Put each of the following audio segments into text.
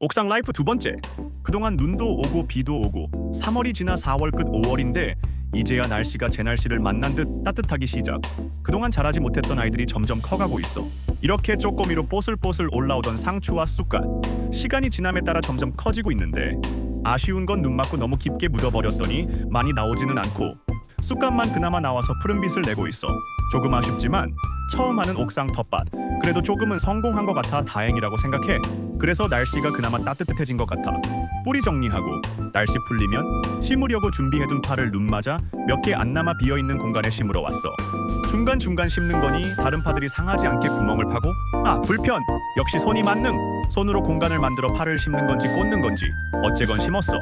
옥상 라이프 두 번째. 그동안 눈도 오고 비도 오고 3월이 지나 4월 끝 5월인데 이제야 날씨가 제 날씨를 만난 듯 따뜻하기 시작. 그동안 자라지 못했던 아이들이 점점 커가고 있어. 이렇게 쪼꼬미로 뽀슬뽀슬 올라오던 상추와 쑥갓. 시간이 지남에 따라 점점 커지고 있는데 아쉬운 건 눈 맞고 너무 깊게 묻어버렸더니 많이 나오지는 않고 쑥갓만 그나마 나와서 푸른빛을 내고 있어. 조금 아쉽지만 처음 하는 옥상 텃밭. 그래도 조금은 성공한 것 같아 다행이라고 생각해. 그래서 날씨가 그나마 따뜻해진 것 같아. 뿌리 정리하고 날씨 풀리면 심으려고 준비해둔 파를 눈 맞아 몇 개 안 남아 비어있는 공간에 심으러 왔어. 중간중간 심는 거니 다른 파들이 상하지 않게 구멍을 파고 불편! 역시 손이 만능! 손으로 공간을 만들어 파를 심는 건지 꽂는 건지 어째건 심었어.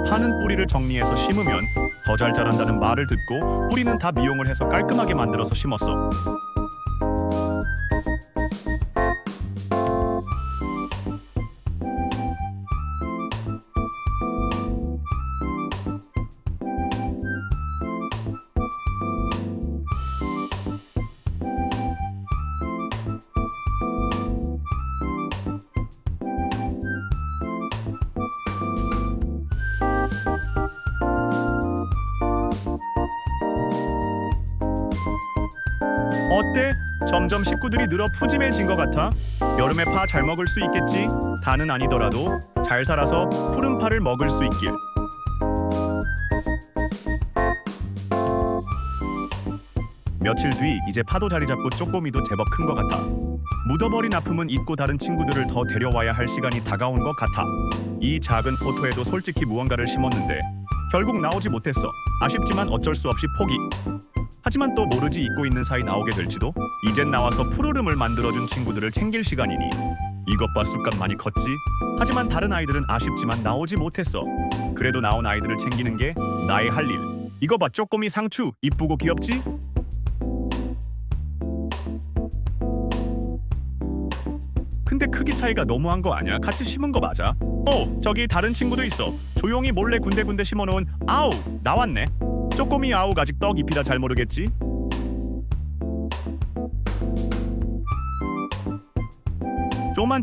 파는 뿌리를 정리해서 심으면 더 잘 자란다는 말을 듣고 뿌리는 다 미용을 해서 깔끔하게 만들어서 심었어. 어때? 점점 식구들이 늘어 푸짐해진 것 같아. 여름에 파 잘 먹을 수 있겠지? 다는 아니더라도 잘 살아서 푸른 파를 먹을 수 있길. 며칠 뒤 이제 파도 자리 잡고 쪼꼬미도 제법 큰 것 같아. 묻어버린 아픔은 잊고 다른 친구들을 더 데려와야 할 시간이 다가온 것 같아. 이 작은 포토에도 솔직히 무언가를 심었는데 결국 나오지 못했어. 아쉽지만 어쩔 수 없이 포기. 하지만 또 모르지 잊고 있는 사이 나오게 될지도. 이젠 나와서 푸르름을 만들어준 친구들을 챙길 시간이니. 이것 봐 쑥갓 많이 컸지? 하지만 다른 아이들은 아쉽지만 나오지 못했어. 그래도 나온 아이들을 챙기는 게 나의 할 일. 이거 봐 쪼꼬미 상추 이쁘고 귀엽지? 근데 크기 차이가 너무한 거 아니야? 같이 심은 거 맞아? 저기 다른 친구도 있어. 조용히 몰래 군데군데 심어놓은 아우 나왔네. 쪼꼬미 아욱 아직 떡 잎이라 잘 모르겠지?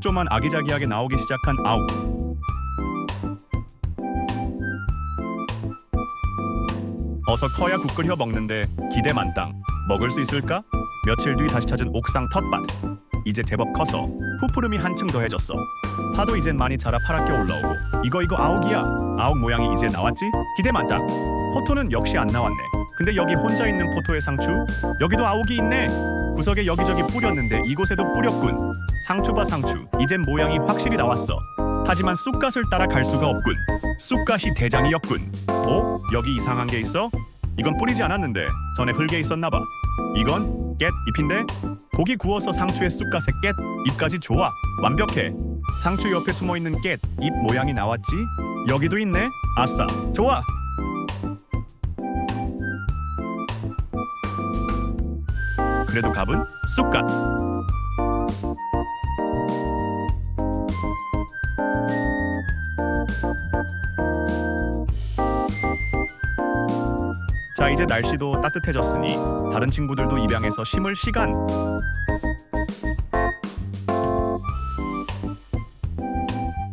쪼만 아기자기하게 나오기 시작한 아욱. 어서 커야 국 끓여 먹는데 기대 만땅. 먹을 수 있을까? 며칠 뒤 다시 찾은 옥상 텃밭. 이제 제법 커서 푸푸름이 한층 더해졌어. 파도 이젠 많이 자라 파랗게 올라오고 이거 아욱이야. 아욱 모양이 이제 나왔지? 기대 만땅. 포토는 역시 안 나왔네. 근데 여기 혼자 있는 포토의 상추? 여기도 아욱이 있네. 구석에 여기저기 뿌렸는데 이곳에도 뿌렸군. 상추 봐 상추. 이젠 모양이 확실히 나왔어. 하지만 쑥갓을 따라 갈 수가 없군. 쑥갓이 대장이었군. 여기 이상한 게 있어? 이건 뿌리지 않았는데 전에 흙에 있었나 봐. 이건 깻 잎인데? 고기 구워서 상추의 쑥갓에 깻 잎까지 좋아. 완벽해. 상추 옆에 숨어있는 깻 잎 모양이 나왔지? 여기도 있네? 아싸 좋아. 그래도 갑은 쑥갓. 자 이제 날씨도 따뜻해졌으니 다른 친구들도 입양해서 심을 시간.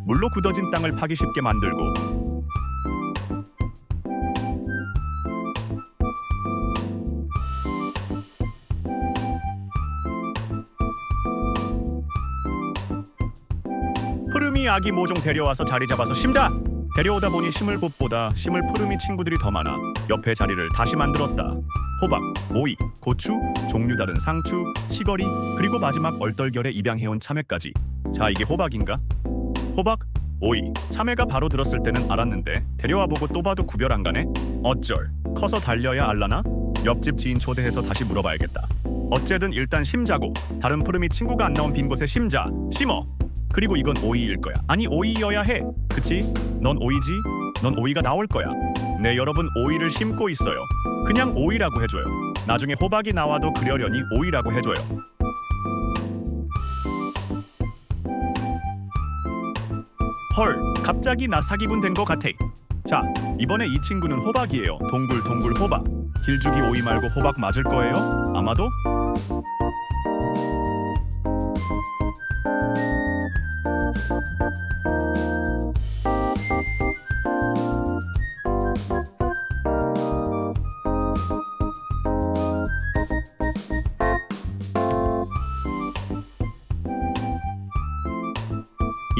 물로 굳어진 땅을 파기 쉽게 만들고 푸름이 아기 모종 데려와서 자리 잡아서 심자! 데려오다 보니 심을 곳보다 심을 푸름이 친구들이 더 많아 옆에 자리를 다시 만들었다. 호박, 오이, 고추, 종류 다른 상추, 치거리, 그리고 마지막 얼떨결에 입양해온 참외까지. 자 이게 호박인가? 호박, 오이, 참외가 바로 들었을 때는 알았는데 데려와보고 또 봐도 구별 안 가네? 어쩔, 커서 달려야 알라나? 옆집 지인 초대해서 다시 물어봐야겠다. 어쨌든 일단 심자고 다른 푸름이 친구가 안 나온 빈 곳에 심자, 심어! 그리고 이건 오이일 거야. 아니 오이여야 해. 그치? 넌 오이지? 넌 오이가 나올 거야. 네 여러분 오이를 심고 있어요. 그냥 오이라고 해줘요. 나중에 호박이 나와도 그려려니 오이라고 해줘요. 헐 갑자기 나 사기꾼 된 거 같아. 자 이번에 이 친구는 호박이에요. 동글동글 호박. 길쭉이 오이 말고 호박 맞을 거예요? 아마도?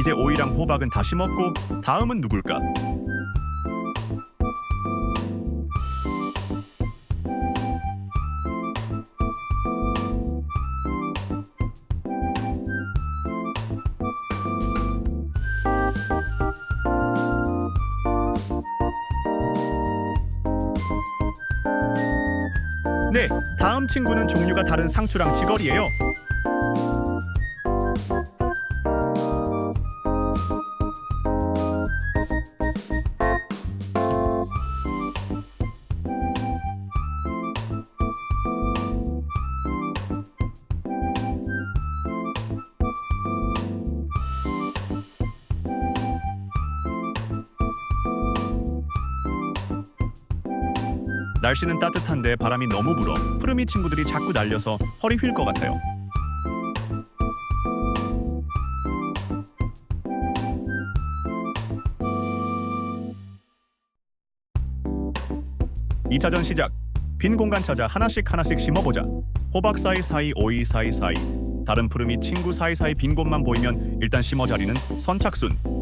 이제 오이랑 호박은 다시 먹고 다음은 누굴까? 네, 다음 친구는 종류가 다른 상추랑 치거리예요. 날씨는 따뜻한데 바람이 너무 불어 푸르미 친구들이 자꾸 날려서 허리 휠 것 같아요. 2차전 시작. 빈 공간 찾아 하나씩 심어보자. 호박 사이사이, 오이 사이사이, 다른 푸르미 친구 사이사이 빈 곳만 보이면 일단 심어 자리는 선착순.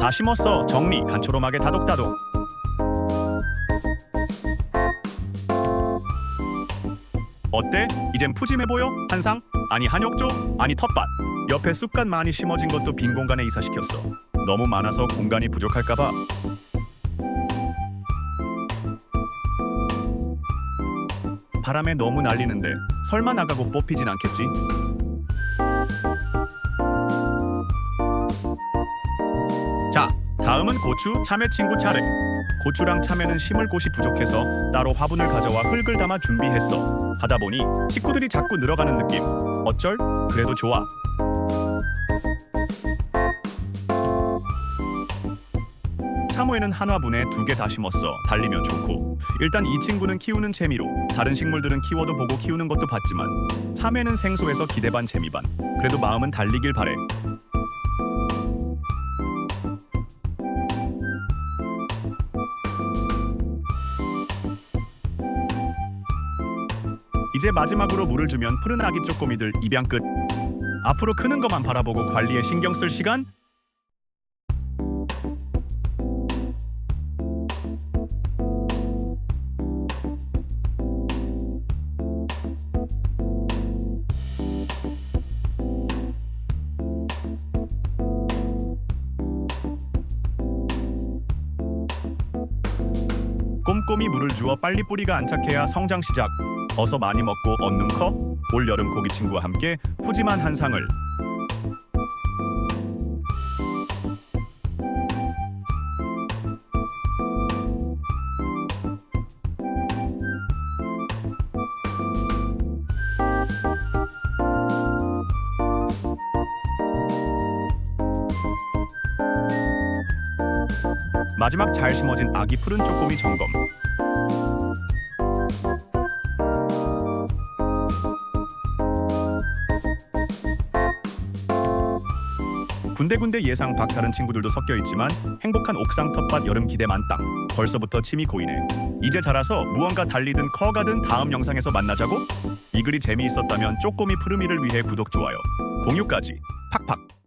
다 심었어. 정리 간초롬하게 다독다독. 어때? 이젠 푸짐해 보여? 한상? 아니 한욕조? 아니 텃밭. 옆에 쑥갓 많이 심어진 것도 빈 공간에 이사시켰어. 너무 많아서 공간이 부족할까봐. 바람에 너무 날리는데 설마 나가고 뽑히진 않겠지? 자, 다음은 고추, 참외 친구 차례. 고추랑 참외는 심을 곳이 부족해서 따로 화분을 가져와 흙을 담아 준비했어. 하다 보니 식구들이 자꾸 늘어가는 느낌. 어쩔? 그래도 좋아. 참외는 한 화분에 2개 다 심었어. 달리면 좋고. 일단 이 친구는 키우는 재미로. 다른 식물들은 키워도 보고 키우는 것도 봤지만 참외는 생소해서 기대 반 재미 반. 그래도 마음은 달리길 바래. 이제 마지막으로 물을 주면 푸른 아기 쪼꼬미들 입양 끝. 앞으로 크는 것만 바라보고 관리에 신경 쓸 시간? 꼼꼼히 물을 주어 빨리 뿌리가 안착해야 성장 시작. 어서 많이 먹고 얻는 커. 올 여름 고기 친구와 함께 푸짐한 한상을. 마지막 잘 심어진 아기 푸른 쪼꼬미 점검. 군데군데 예상 박다른 친구들도 섞여 있지만 행복한 옥상 텃밭 여름 기대 만땅. 벌써부터 침이 고이네. 이제 자라서 무언가 달리든 커가든 다음 영상에서 만나자고? 이 글이 재미있었다면 쪼꼬미 푸르미를 위해 구독, 좋아요, 공유까지 팍팍.